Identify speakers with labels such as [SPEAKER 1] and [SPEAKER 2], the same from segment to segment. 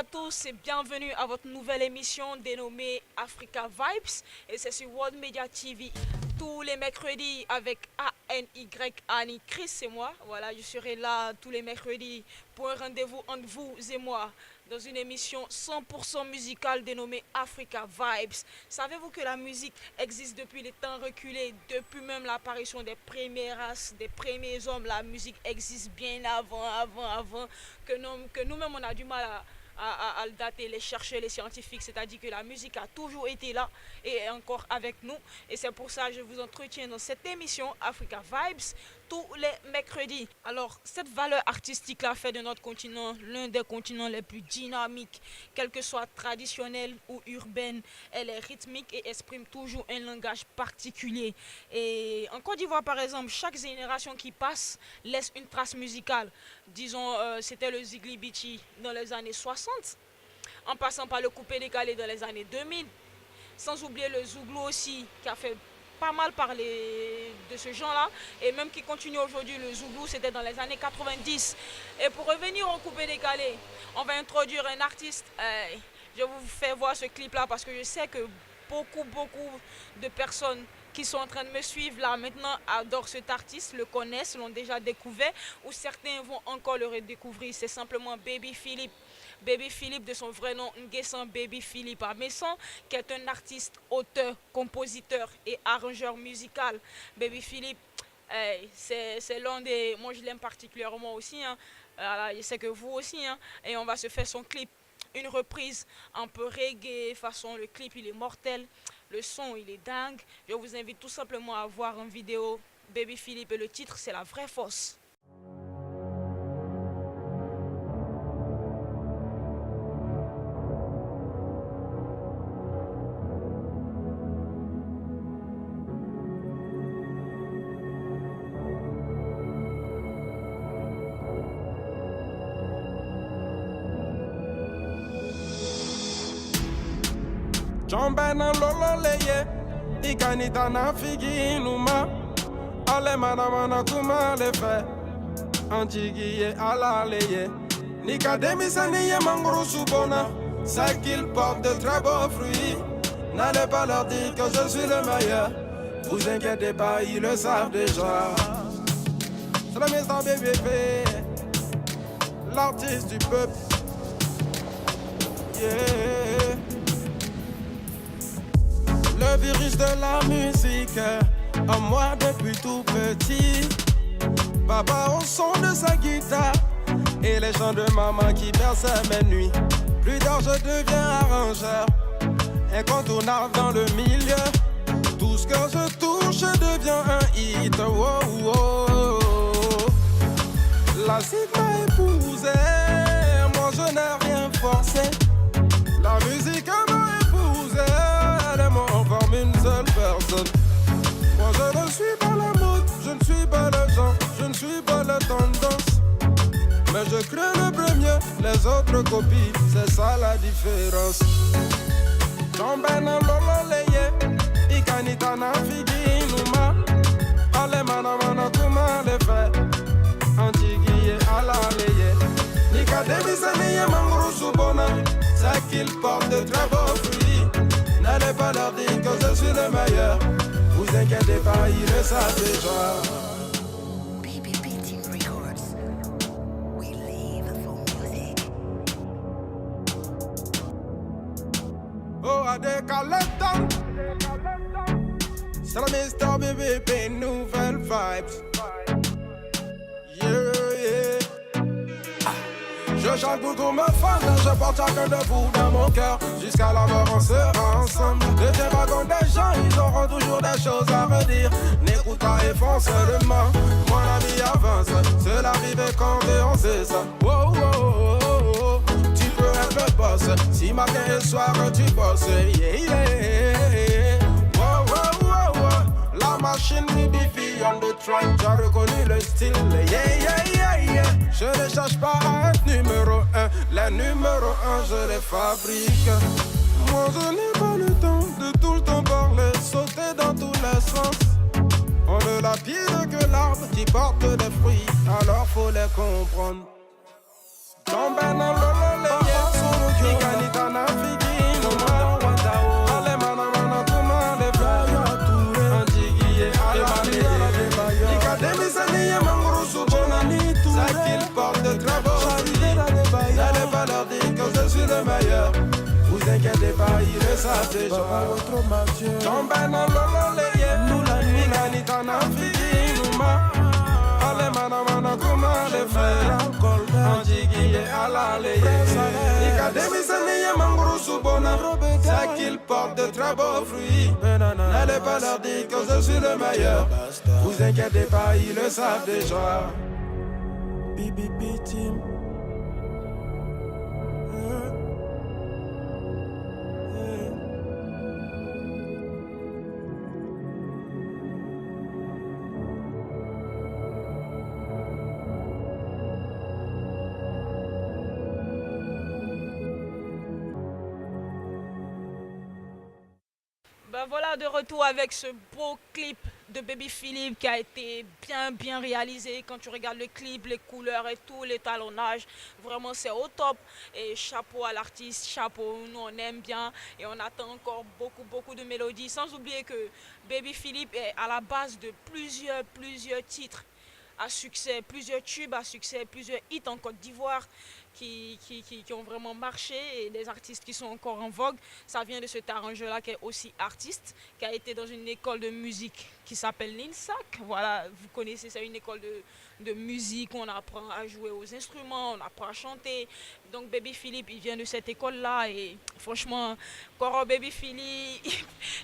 [SPEAKER 1] à tous et bienvenue à votre nouvelle émission dénommée Africa Vibes. Et c'est sur World Media TV tous les mercredis avec ANY Annie Chris et moi. Voilà, je serai là tous les mercredis pour un rendez-vous entre vous et moi dans une émission 100% musicale dénommée Africa Vibes. Savez-vous que la musique existe depuis les temps reculés, depuis même l'apparition des premières races, des premiers hommes? La musique existe bien avant que nous-mêmes on a du mal à le dater, les chercher, les scientifiques. C'est-à-dire que la musique a toujours été là et est encore avec nous. Et c'est pour ça que je vous entretiens dans cette émission Africa Vibes tous les mercredis. Alors, cette valeur artistique-là fait de notre continent l'un des continents les plus dynamiques, quelle que soit traditionnelle ou urbaine. Elle est rythmique et exprime toujours un langage particulier. Et en Côte d'Ivoire, par exemple, chaque génération qui passe laisse une trace musicale. Disons, c'était le Zigli Bichi dans les années 60, en passant par le coupé décalé dans les années 2000, sans oublier le Zouglou aussi, qui a fait pas mal parler de ce genre-là, et même qui continue aujourd'hui. Le Zouglou, c'était dans les années 90. Et pour revenir au coupé décalé, on va introduire un artiste. Je vous fais voir ce clip-là parce que je sais que beaucoup de personnes qui sont en train de me suivre là maintenant adorent cet artiste, le connaissent, l'ont déjà découvert, ou certains vont encore le redécouvrir. C'est simplement Baby Philippe. Baby Philippe, de son vrai nom, Nguessan Baby Philippe Amessan, qui est un artiste, auteur, compositeur et arrangeur musical. Baby Philippe, c'est l'un des... Moi, je l'aime particulièrement aussi. Hein. Voilà, je sais que vous aussi. Hein. Et on va se faire son clip. Une reprise un peu reggae, façon le clip, il est mortel. Le son, il est dingue. Je vous invite tout simplement à voir une vidéo Baby Philippe et le titre, c'est La Vraie Force.
[SPEAKER 2] Jombena lolo leye, ikanita na figi numa, ale mana kuma le fe, antigiye ala leye, nika demisaniye mangoro subona, c'est qu'il porte de très beaux fruits, n'allez pas leur dire que je suis le meilleur, vous inquiétez pas, ils le savent déjà. C'est le Mr. BBP, l'artiste du peuple, yeah. Le virus de la musique en moi depuis tout petit. Papa au son de sa guitare et les chants de maman qui bercent mes nuits. Plus tard je deviens arrangeur, incontournable dans le milieu. Tout ce que je touche devient un hit. Oh, oh, oh. La cité m'a épousé, moi je n'ai rien forcé. La musique m'a épousé, elle m'en forme une seule personne. Moi je ne suis pas la mode, je ne suis pas le genre, je ne suis pas la tendance. Mais je crée le premier, les autres copient, c'est ça la différence. Jombena lolo leye, ikanita na figi numa, ale mana kuma le fe, antigiye ala leye, nika demisaniye manguru subona. C'est qu'il porte de très beaux fruits. N'allez pas leur dire que je suis le meilleur. Vous inquiétez pas, ils le savent déjà.
[SPEAKER 3] BBP Team Records. We live for music.
[SPEAKER 2] Oh, à décaler temps. C'est le Mr. BBP, nouvelle vibes. Yeah, yeah. Je chante pour tous mes fans, je porte chacun de vous dans mon cœur. Jusqu'à la mort on sera ensemble. Ne tiens pas compte des gens, ils auront toujours des choses à redire. N'écoute pas et fonce seulement. Mon ami avance, c'est l'arrivée quand on sait ça. Oh, oh, oh, oh, oh. Tu peux être le boss, si matin et soir tu bosses. Yeah, yeah. Oh, oh, oh, oh. La machine BBP on the track, j'ai reconnu le style. Yeah, yeah, yeah, yeah. Je ne cherche pas à être numéro 1, les numéros 1 je les fabrique. Moi je n'ai pas le temps de tout le temps parler, sauter dans tous les sens. On ne la pire que l'arbre qui porte des fruits, alors faut les comprendre. Jombena lolo leye, Demisani Mangroussou Bonani, ça qu'il porte de très beaux fruits. N'allez pas leur dire que je suis le meilleur. Vous inquiétez pas, ils le savent déjà. Tombe dans l'eau, nous la nuit, Nani Tanafidi, Nouma. Allez, mana, comment les faire? Anjigi et Alale. Demisani Mangroussou Bonani, ça qu'il porte de très beaux fruits. N'allez pas leur dire que je suis le meilleur. Vous inquiétez pas, ils le savent déjà. BBB Team.
[SPEAKER 1] Ben voilà, de retour avec ce beau clip de Baby Philippe qui a été bien réalisé. Quand tu regardes le clip, les couleurs et tout, l'étalonnage, vraiment c'est au top. Et chapeau à l'artiste, chapeau, nous on aime bien et on attend encore beaucoup de mélodies. Sans oublier que Baby Philippe est à la base de plusieurs titres à succès, plusieurs tubes à succès, plusieurs hits en Côte d'Ivoire qui ont vraiment marché et des artistes qui sont encore en vogue. Ça vient de cet arrangeur-là qui est aussi artiste, qui a été dans une école de musique qui s'appelle l'INSAC. Voilà, vous connaissez, c'est une école de musique où on apprend à jouer aux instruments, on apprend à chanter. Donc Baby Philippe, il vient de cette école-là et franchement, Koro Baby Philippe,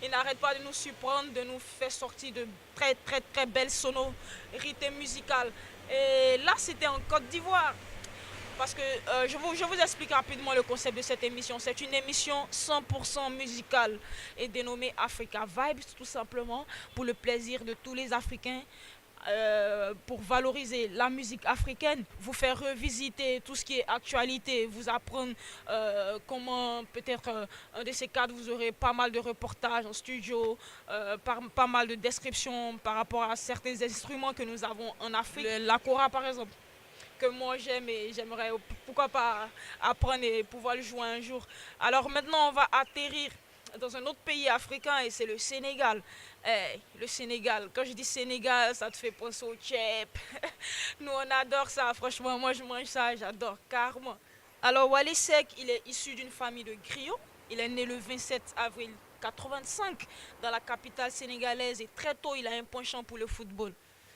[SPEAKER 1] il n'arrête pas de nous surprendre, de nous faire sortir de très belles sonorités musicales. Et là, c'était en Côte d'Ivoire. Parce que je vous explique rapidement le concept de cette émission. C'est une émission 100% musicale et dénommée Africa Vibes, tout simplement, pour le plaisir de tous les Africains, pour valoriser la musique africaine, vous faire revisiter tout ce qui est actualité, vous apprendre comment peut-être un de ces cadres, vous aurez pas mal de reportages en studio, pas mal de descriptions par rapport à certains instruments que nous avons en Afrique. La kora par exemple, que moi j'aime et j'aimerais, pourquoi pas, apprendre et pouvoir le jouer un jour. Alors maintenant on va atterrir dans un autre pays africain et c'est le Sénégal. Le Sénégal, quand je dis Sénégal, ça te fait penser au tchèp. Nous on adore ça, franchement moi je mange ça, j'adore carrément. Alors Wally Seck, il est issu d'une famille de griots. Il est né le 27 avril 85 dans la capitale sénégalaise et très tôt il a un penchant pour le football.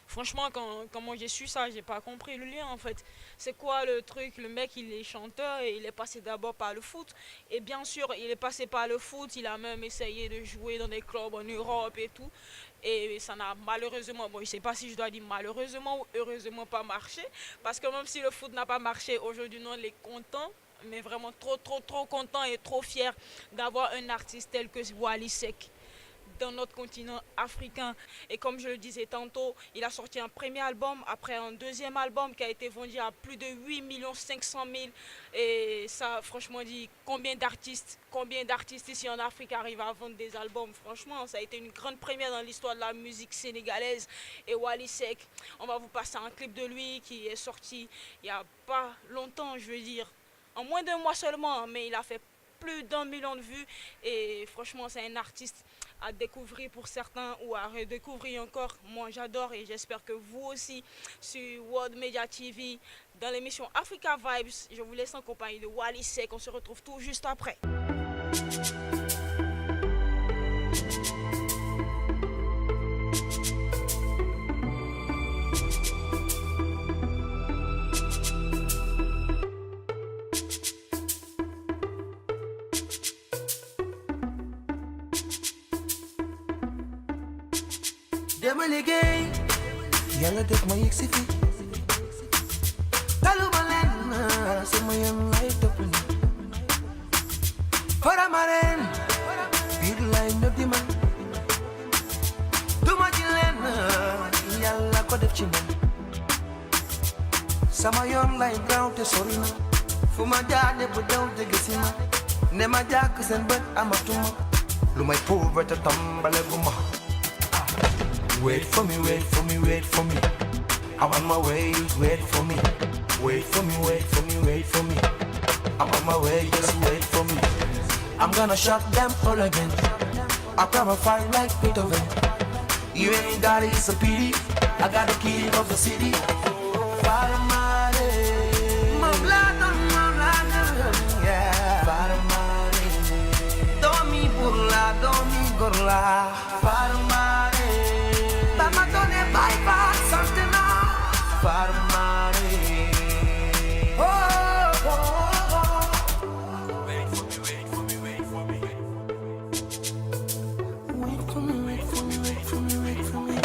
[SPEAKER 1] Franchement, quand moi j'ai su ça, j'ai pas compris le lien en fait. C'est quoi le truc? Le mec, il est chanteur et il est passé d'abord par le foot. Et bien sûr, il est passé par le foot, il a même essayé de jouer dans des clubs en Europe et tout. Et ça n'a malheureusement, bon, je sais pas si je dois dire malheureusement ou heureusement pas marché. Parce que même si le foot n'a pas marché, aujourd'hui, nous on est contents. Mais vraiment trop content et trop fier d'avoir un artiste tel que Wally Seck dans notre continent africain. Et comme je le disais tantôt, il a sorti un premier album, après un deuxième album qui a été vendu à plus de 8 500 000. Et ça, franchement dit, combien d'artistes ici en Afrique arrivent à vendre des albums? Franchement, ça a été une grande première dans l'histoire de la musique sénégalaise. Et Wally Seck, on va vous passer un clip de lui qui est sorti il n'y a pas longtemps, je veux dire, en moins d'un mois seulement, mais il a fait plus d'1 million de vues. Et franchement, c'est un artiste à découvrir pour certains ou à redécouvrir encore. Moi, j'adore et j'espère que vous aussi sur World Media TV dans l'émission Africa Vibes. Je vous laisse en compagnie de Wally Seck. On se retrouve tout juste après.
[SPEAKER 4] dama liggéey yàlla def ma yegg si fi taluma leen sama yoon lay topp ni farama ren biir lay nëb di man duma ci leen yàlla ko def ci man sama yoon lay gaaw te sori na fu ma jaane bu daw dëgg si ma ne ma jàkk seen bët amatuma lu may pauvre te tàmbale bu ma Wait for me, wait for me, wait for me. I'm on my way, wait for me. Wait for me, wait for me, wait for me. I'm on my way, just wait for me. I'm gonna shut them all again. I grab a fight like Beethoven. You ain't got it, it's a pity. I got the key of the city. Faramare, my blood on my blood, yeah. Faramare, domi burla, domi gorla. Faramare, bama done bye bye something now. Faramare, oh, oh, oh. Wait for me, wait for me, wait for me. Wait for me, wait for me, wait for me, wait for me.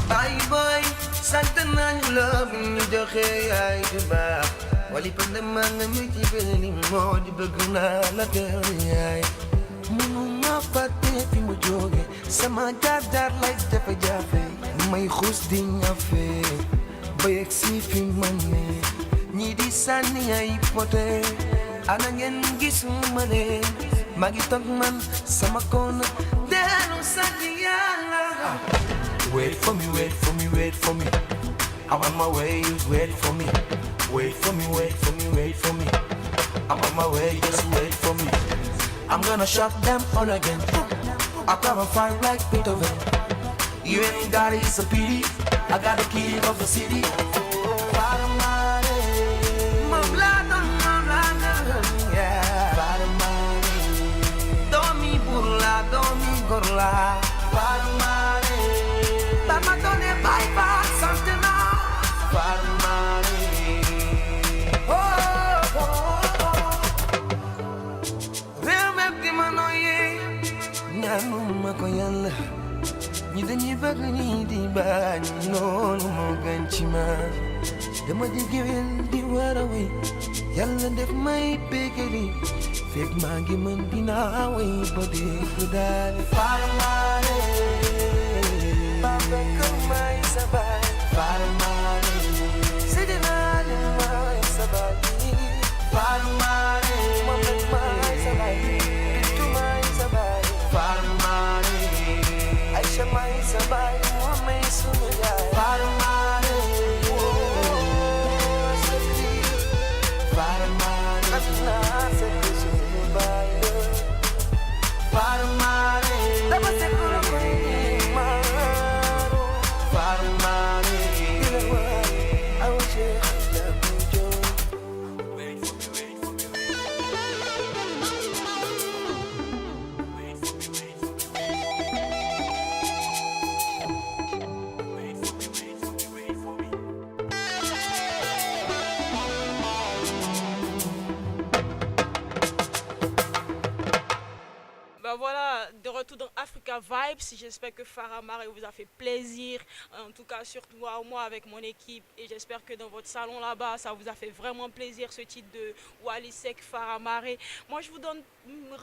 [SPEAKER 4] Bye bye, Santa Nani love you, joke ay diba. Wali pa naman na may tipiling mo, di ba guna la ay. Munu mapate fi mo joge, sama dadar like defa jafe. May khus di nga fe, bayek si fi mane. Ñi di sànni ay pote, ana ngeen gis ma ne. Magi tok man sama kona, delu sànni yàlla. Wait for me, wait for me, wait for me. I'm on my way, wait for me. Wait for me, wait for me, wait for me. I'm on my way, just wait for me. I'm gonna shut them on again. I come and fight like Beethoven. You ain't got it, it's a pity. I got the key of the city. Faramare, my blood on my blood, yeah. Faramare, domi burla, domi gorla. Faramare, bama done bye bye something now. Faramare, oh, oh, oh. Real me di manoye, nyanu makoyalla. Ñi dañuy bëgg ñi di bañ noonu moo gën ci man dama di géwél di war a wéy yàlla def may béggali fekk maa ngi mën dinaa wéy ba dégg daal Faramare ba fekk may sa baay Faramare sidinaa li may sa baay Faramare ma fekk may sa baay bitu may sa baay Faramare Aisha mai sabai, mua mai suya. Faramare, oh, sati. Faramare, na sati subai. Faramare, dapat sekuro koi maro. Faramare, ilawa, awche labujo. Wait for me, wait for me, wait. Wait for me, wait for me, wait.
[SPEAKER 1] Bah voilà, de retour dans Africa Vibes. J'espère que Faramare vous a fait plaisir. En tout cas, surtout moi avec mon équipe. Et j'espère que dans votre salon là-bas, ça vous a fait vraiment plaisir ce titre de Wally Seck Faramare. Moi, je vous donne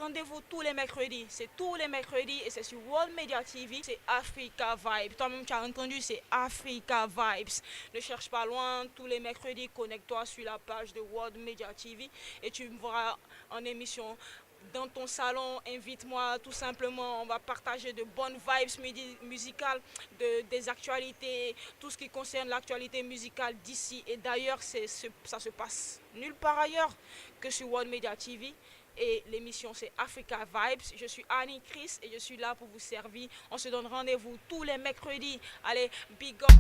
[SPEAKER 1] rendez-vous tous les mercredis. C'est tous les mercredis et c'est sur World Media TV. C'est Africa Vibes. Toi-même, tu as entendu, c'est Africa Vibes. Ne cherche pas loin. Tous les mercredis, connecte-toi sur la page de World Media TV et tu me verras en émission dans ton salon. Invite-moi tout simplement, on va partager de bonnes vibes musicales, des actualités, tout ce qui concerne l'actualité musicale d'ici et d'ailleurs. Ça se passe nulle part ailleurs que sur World Media TV et l'émission c'est Africa Vibes. Je suis Annie Chris et je suis là pour vous servir. On se donne rendez-vous tous les mercredis. Allez, big up.